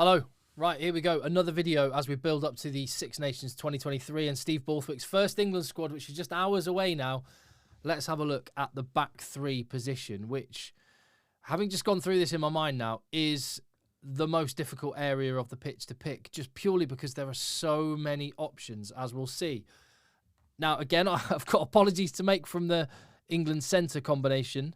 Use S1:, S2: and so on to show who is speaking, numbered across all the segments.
S1: Hello. Right, here we go. Another video as we build up to the Six Nations 2023 and Steve Borthwick's first England squad, which is just hours away now. Let's have a look at the back three position, which, having just gone through this in my mind now, is the most difficult area of the pitch to pick, just purely because there are so many options, as we'll see. Now, again, I've got apologies to make from the England centre combination.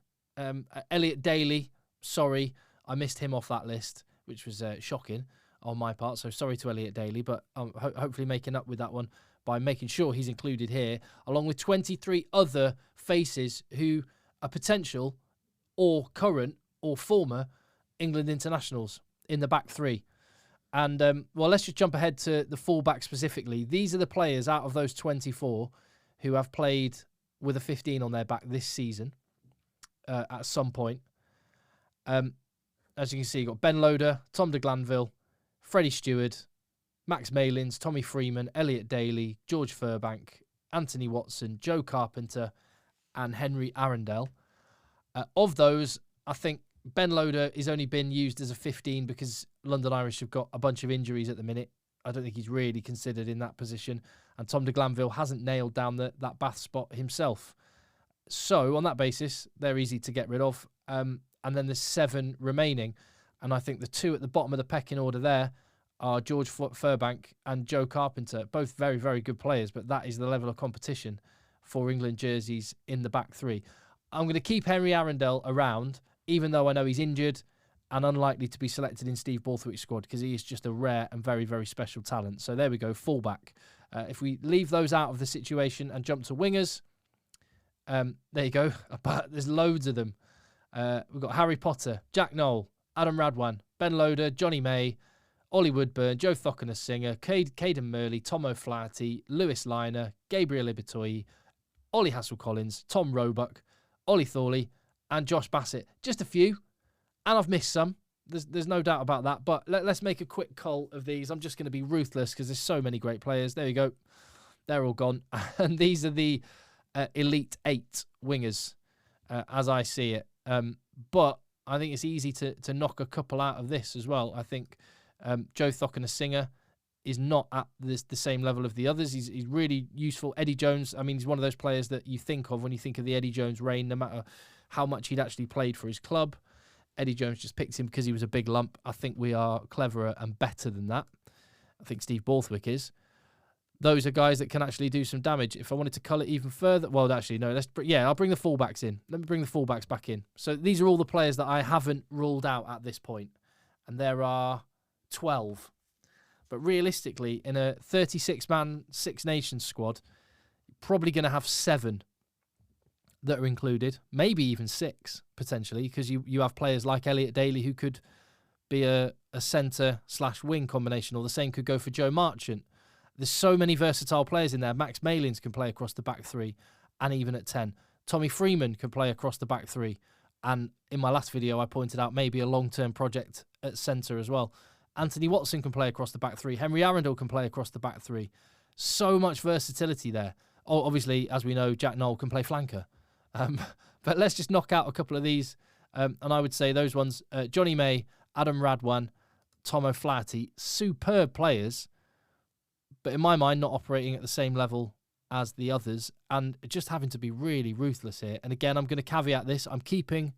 S1: Elliot Daly, sorry, I missed him off that list, which was shocking on my part. So sorry to Elliot Daly, but I'm hopefully making up with that one by making sure he's included here, along with 23 other faces who are potential or current or former England internationals in the back three. And, well, let's just jump ahead to the fullback specifically. These are the players out of those 24 who have played with a 15 on their back this season at some point. As you can see, you've got Ben Loader, Tom de Glanville, Freddie Stewart, Max Malins, Tommy Freeman, Elliot Daly, George Furbank, Anthony Watson, Joe Carpenter, and Henry Arundel. Of those, I think Ben Loader has only been used as a 15 because London Irish have got a bunch of injuries at the minute. I don't think he's really considered in that position. And Tom de Glanville hasn't nailed down that Bath spot himself. So, on that basis, they're easy to get rid of. And then there's 7 remaining. And I think the 2 at the bottom of the pecking order there are George Furbank and Joe Carpenter. Both very, very good players, but that is the level of competition for England jerseys in the back three. I'm going to keep Henry Arundel around, even though I know he's injured and unlikely to be selected in Steve Borthwick's squad, because he is just a rare and very, very special talent. So there we go, fullback. If we leave those out of the situation and jump to wingers, there you go. But there's loads of them. We've got Harry Potter, Jack Noel, Adam Radwan, Ben Loader, Johnny May, Ollie Woodburn, Joe Thockiner-Singer, Caden Murley, Tom O'Flaherty, Lewis Liner, Gabriel Ibitoye, Ollie Hassel-Collins, Tom Roebuck, Ollie Thorley, and Josh Bassett. Just a few, and I've missed some. There's no doubt about that, but let's make a quick cull of these. I'm just going to be ruthless because there's so many great players. There you go. They're all gone. And these are the Elite 8 wingers, as I see it. But I think it's easy to knock a couple out of this as well. I think Joe Thockiner-Singer is not at the same level of the others. He's really useful. Eddie Jones, I mean, he's one of those players that you think of when you think of the Eddie Jones reign, no matter how much he'd actually played for his club. Eddie Jones just picked him because he was a big lump. I think we are cleverer and better than that. I think Steve Borthwick is. Those are guys that can actually do some damage. If I wanted to cull it even further, well, actually, no. I'll bring the fullbacks in. Let me bring the fullbacks back in. So these are all the players that I haven't ruled out at this point. And there are 12. But realistically, in a 36-man Six Nations squad, you're probably going to have 7 that are included. Maybe even 6, potentially, because you have players like Elliot Daly who could be a centre/wing combination, or the same could go for Joe Marchant. There's so many versatile players in there. Max Malins can play across the back three and even at 10. Tommy Freeman can play across the back three. And in my last video, I pointed out maybe a long-term project at centre as well. Anthony Watson can play across the back three. Henry Arundel can play across the back three. So much versatility there. Oh, obviously, as we know, Jack Noel can play flanker. But let's just knock out a couple of these. And I would say those ones, Johnny May, Adam Radwan, Tom O'Flaherty, superb players, but in my mind, not operating at the same level as the others, and just having to be really ruthless here. And again, I'm going to caveat this. I'm keeping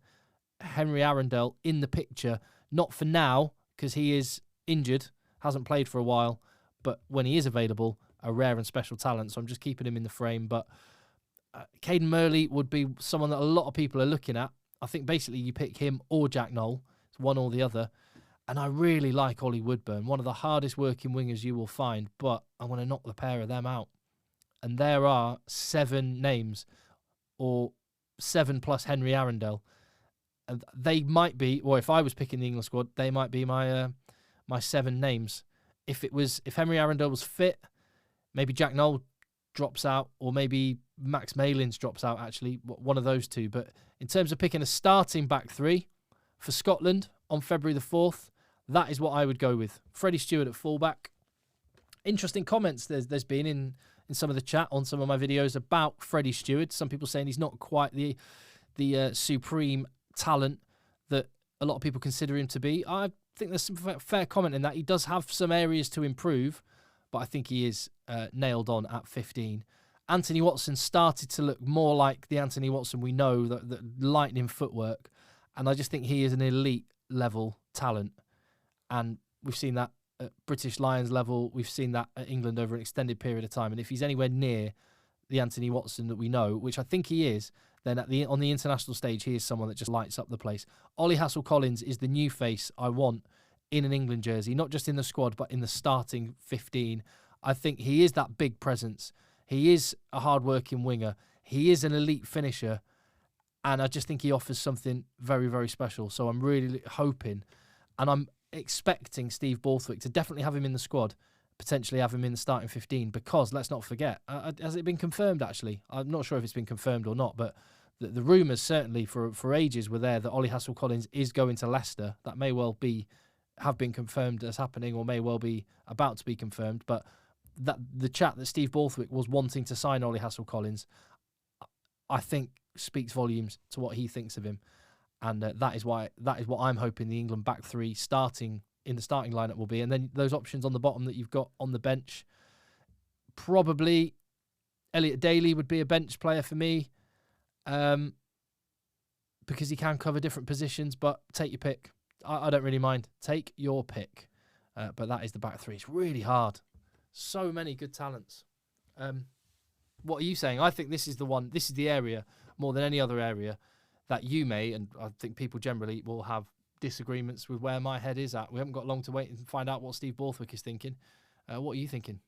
S1: Henry Arundel in the picture, not for now, because he is injured, hasn't played for a while, but when he is available, a rare and special talent, so I'm just keeping him in the frame. But Caden Murley would be someone that a lot of people are looking at. I think basically you pick him or Jack Noel. It's one or the other. And I really like Ollie Woodburn, one of the hardest working wingers you will find, but I'm going to knock the pair of them out. And there are 7 names, or 7 plus Henry Arundel. And they might be, or if I was picking the England squad, they might be my 7 names. If Henry Arundel was fit, maybe Jack Noel drops out, or maybe Max Malins drops out, actually, one of those two. But in terms of picking a starting back three for Scotland on February the 4th, that is what I would go with. Freddie Stewart at fullback. Interesting comments there's been in some of the chat on some of my videos about Freddie Stewart. Some people saying he's not quite the supreme talent that a lot of people consider him to be. I think there's some fair comment in that. He does have some areas to improve, but I think he is nailed on at 15. Anthony Watson started to look more like the Anthony Watson we know, the lightning footwork, and I just think he is an elite level talent, and we've seen that at British Lions level, we've seen that at England over an extended period of time, and if he's anywhere near the Anthony Watson that we know, which I think he is, then on the international stage, he is someone that just lights up the place. Ollie Hassel-Collins is the new face I want in an England jersey, not just in the squad, but in the starting 15. I think he is that big presence. He is a hard-working winger. He is an elite finisher, and I just think he offers something very, very special. So I'm really hoping, and I'm expecting Steve Borthwick to definitely have him in the squad, potentially have him in the starting 15, because let's not forget, has it been confirmed actually? I'm not sure if it's been confirmed or not, but the rumours certainly for ages were there that Ollie Hassel-Collins is going to Leicester. That may well have been confirmed as happening, or may well be about to be confirmed, but that the chat that Steve Borthwick was wanting to sign Ollie Hassel-Collins, I think speaks volumes to what he thinks of him. And that is what I'm hoping the England back three in the starting lineup will be. And then those options on the bottom that you've got on the bench, probably Elliot Daly would be a bench player for me, because he can cover different positions, but take your pick. I don't really mind. Take your pick. But that is the back three. It's really hard. So many good talents. What are you saying? I think this is the area, more than any other area, that you may, and I think people generally will have disagreements with where my head is at. We haven't got long to wait and find out what Steve Borthwick is thinking. What are you thinking?